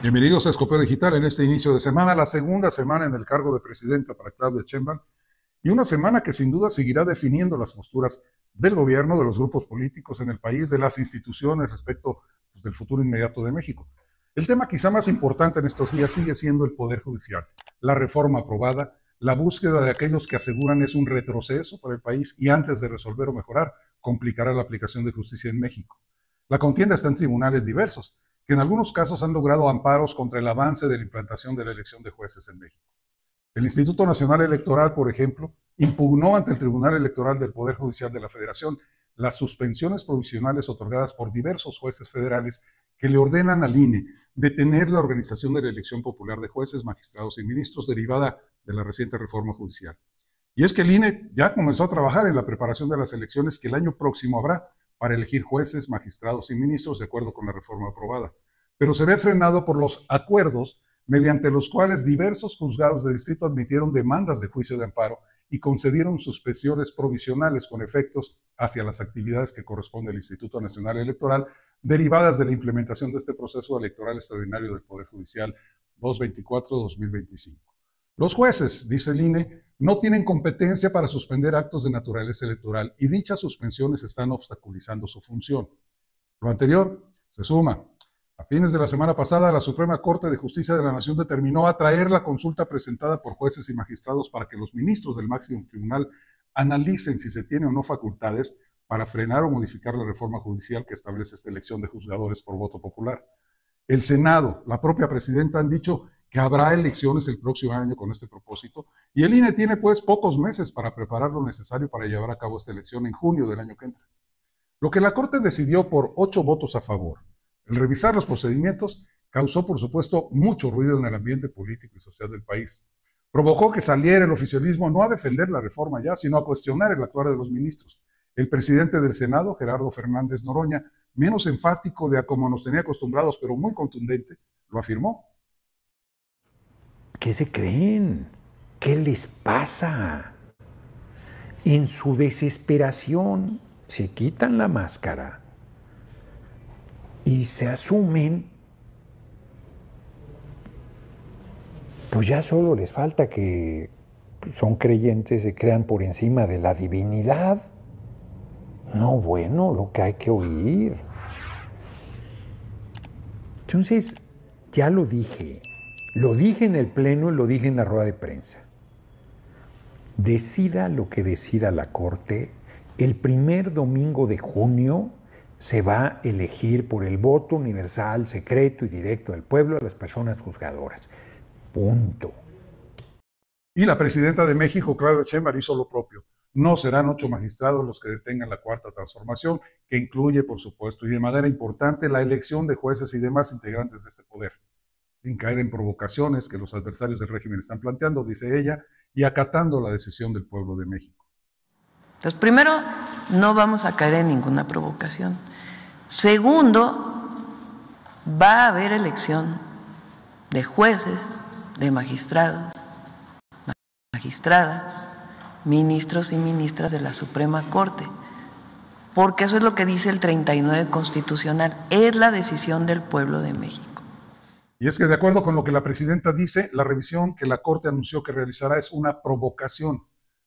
Bienvenidos a Escopeo Digital en este inicio de semana, la segunda semana en el cargo de presidenta para Claudia Sheinbaum y una semana que sin duda seguirá definiendo las posturas del gobierno, de los grupos políticos en el país, de las instituciones respecto del futuro inmediato de México. El tema quizá más importante en estos días sigue siendo el Poder Judicial, la reforma aprobada, la búsqueda de aquellos que aseguran es un retroceso para el país y antes de resolver o mejorar, complicará la aplicación de justicia en México. La contienda está en tribunales diversos, que en algunos casos han logrado amparos contra el avance de la implantación de la elección de jueces en México. El Instituto Nacional Electoral, por ejemplo, impugnó ante el Tribunal Electoral del Poder Judicial de la Federación las suspensiones provisionales otorgadas por diversos jueces federales que le ordenan al INE detener la organización de la elección popular de jueces, magistrados y ministros derivada de la reciente reforma judicial. Y es que el INE ya comenzó a trabajar en la preparación de las elecciones que el año próximo habrá para elegir jueces, magistrados y ministros de acuerdo con la reforma aprobada. Pero se ve frenado por los acuerdos mediante los cuales diversos juzgados de distrito admitieron demandas de juicio de amparo y concedieron suspensiones provisionales con efectos hacia las actividades que corresponde al Instituto Nacional Electoral derivadas de la implementación de este proceso electoral extraordinario del Poder Judicial 224-2025. Los jueces, dice el INE, no tienen competencia para suspender actos de naturaleza electoral y dichas suspensiones están obstaculizando su función. Lo anterior se suma. A fines de la semana pasada, la Suprema Corte de Justicia de la Nación determinó atraer la consulta presentada por jueces y magistrados para que los ministros del máximo tribunal analicen si se tiene o no facultades para frenar o modificar la reforma judicial que establece esta elección de juzgadores por voto popular. El Senado, la propia presidenta han dicho que habrá elecciones el próximo año con este propósito, y el INE tiene pues pocos meses para preparar lo necesario para llevar a cabo esta elección en junio del año que entra. Lo que la Corte decidió por 8 votos a favor, el revisar los procedimientos, causó por supuesto mucho ruido en el ambiente político y social del país. Provocó que saliera el oficialismo no a defender la reforma ya, sino a cuestionar el actuar de los ministros. El presidente del Senado, Gerardo Fernández Noroña, menos enfático de a como nos tenía acostumbrados, pero muy contundente, lo afirmó. ¿Qué se creen? ¿Qué les pasa? En su desesperación se quitan la máscara y se asumen, pues ya solo les falta que son creyentes, se crean por encima de la divinidad. No, bueno, lo que hay que oír. Entonces, ya lo dije en el pleno y lo dije en la rueda de prensa. Decida lo que decida la Corte, el primer domingo de junio se va a elegir por el voto universal, secreto y directo del pueblo a las personas juzgadoras. Punto. Y la presidenta de México, Claudia Sheinbaum, hizo lo propio. No serán 8 magistrados los que detengan la cuarta transformación, que incluye, por supuesto, y de manera importante, la elección de jueces y demás integrantes de este poder, sin caer en provocaciones que los adversarios del régimen están planteando, dice ella, y acatando la decisión del pueblo de México. Entonces, primero, no vamos a caer en ninguna provocación. Segundo, va a haber elección de jueces, de magistrados, magistradas, ministros y ministras de la Suprema Corte, porque eso es lo que dice el 39 constitucional, es la decisión del pueblo de México. Y es que de acuerdo con lo que la presidenta dice, la revisión que la Corte anunció que realizará es una provocación.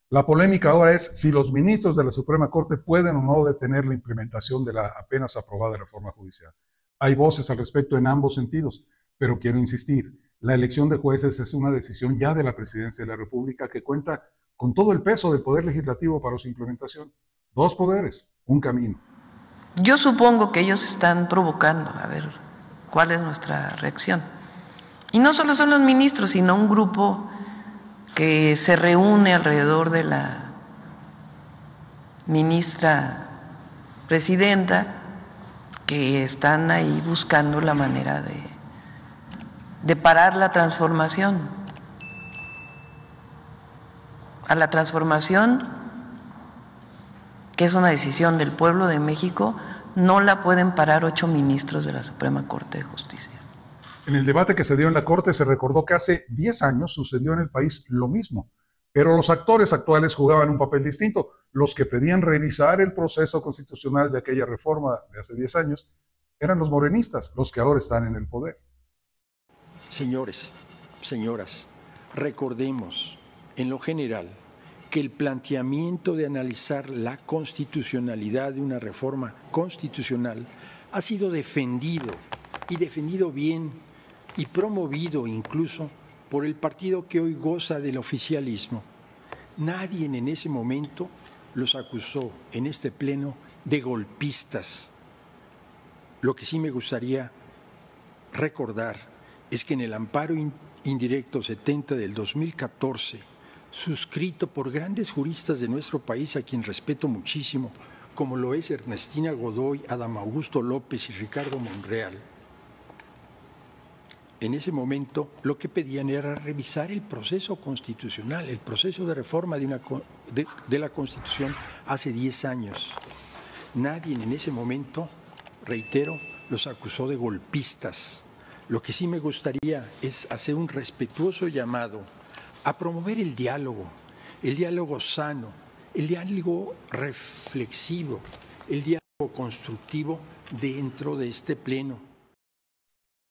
La polémica ahora es si los ministros de la Suprema Corte pueden o no detener la implementación de la apenas aprobada reforma judicial. Hay voces al respecto en ambos sentidos, pero quiero insistir, la elección de jueces es una decisión ya de la Presidencia de la República que cuenta con todo el peso del Poder Legislativo para su implementación. 2 poderes, un camino. Yo supongo que ellos están provocando, a ver cuál es nuestra reacción. Y no solo son los ministros, sino un grupo que se reúne alrededor de la ministra presidenta, que están ahí buscando la manera de parar la transformación. A la transformación, que es una decisión del pueblo de México, no la pueden parar 8 ministros de la Suprema Corte de Justicia. En el debate que se dio en la Corte se recordó que hace 10 años sucedió en el país lo mismo, pero los actores actuales jugaban un papel distinto. Los que pedían revisar el proceso constitucional de aquella reforma de hace 10 años eran los morenistas, los que ahora están en el poder. Señores, señoras, recordemos en lo general que el planteamiento de analizar la constitucionalidad de una reforma constitucional ha sido defendido y defendido bien y promovido incluso por el partido que hoy goza del oficialismo. Nadie en ese momento los acusó en este pleno de golpistas. Lo que sí me gustaría recordar es que en el amparo indirecto 70 del 2014, suscrito por grandes juristas de nuestro país, a quien respeto muchísimo, como lo es Ernestina Godoy, Adán Augusto López y Ricardo Monreal, en ese momento lo que pedían era revisar el proceso constitucional, el proceso de reforma de la Constitución hace 10 años. Nadie en ese momento, reitero, los acusó de golpistas. Lo que sí me gustaría es hacer un respetuoso llamado a promover el diálogo sano, el diálogo reflexivo, el diálogo constructivo dentro de este pleno.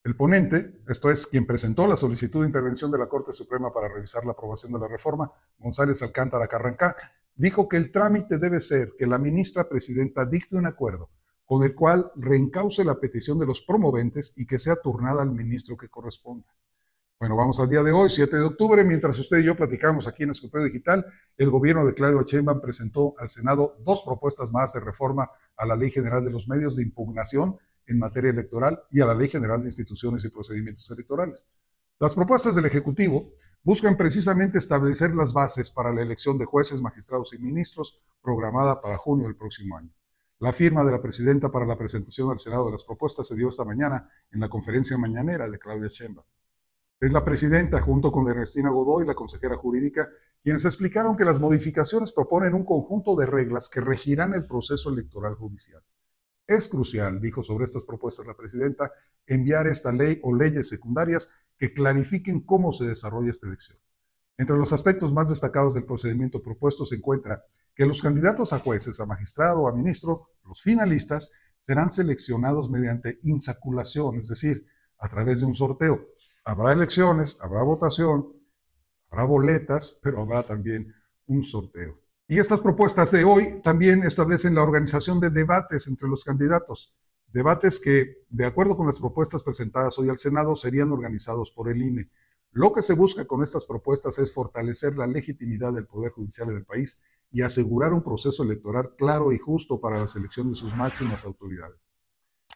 El ponente, esto es, quien presentó la solicitud de intervención de la Corte Suprema para revisar la aprobación de la reforma, González Alcántara Carrancá, dijo que el trámite debe ser que la ministra presidenta dicte un acuerdo con el cual reencauce la petición de los promoventes y que sea turnada al ministro que corresponda. Bueno, vamos al día de hoy, 7 de octubre, mientras usted y yo platicamos aquí en Escopeo Digital, el gobierno de Claudia Sheinbaum presentó al Senado 2 propuestas más de reforma a la Ley General de los Medios de Impugnación en materia electoral y a la Ley General de Instituciones y Procedimientos Electorales. Las propuestas del Ejecutivo buscan precisamente establecer las bases para la elección de jueces, magistrados y ministros programada para junio del próximo año. La firma de la presidenta para la presentación al Senado de las propuestas se dio esta mañana en la conferencia mañanera de Claudia Sheinbaum. Es la presidenta, junto con Ernestina Godoy, la consejera jurídica, quienes explicaron que las modificaciones proponen un conjunto de reglas que regirán el proceso electoral judicial. Es crucial, dijo sobre estas propuestas la presidenta, enviar esta ley o leyes secundarias que clarifiquen cómo se desarrolla esta elección. Entre los aspectos más destacados del procedimiento propuesto se encuentra que los candidatos a jueces, a magistrado o a ministro, los finalistas, serán seleccionados mediante insaculación, es decir, a través de un sorteo. Habrá elecciones, habrá votación, habrá boletas, pero habrá también un sorteo. Y estas propuestas de hoy también establecen la organización de debates entre los candidatos. Debates que, de acuerdo con las propuestas presentadas hoy al Senado, serían organizados por el INE. Lo que se busca con estas propuestas es fortalecer la legitimidad del Poder Judicial del país y asegurar un proceso electoral claro y justo para la selección de sus máximas autoridades.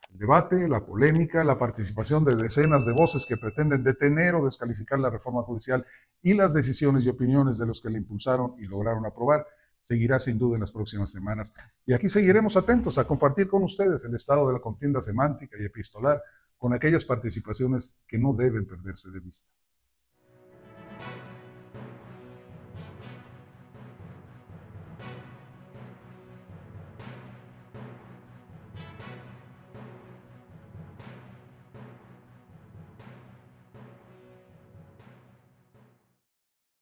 El debate, la polémica, la participación de decenas de voces que pretenden detener o descalificar la reforma judicial y las decisiones y opiniones de los que la impulsaron y lograron aprobar, seguirá sin duda en las próximas semanas. Y aquí seguiremos atentos a compartir con ustedes el estado de la contienda semántica y epistolar con aquellas participaciones que no deben perderse de vista.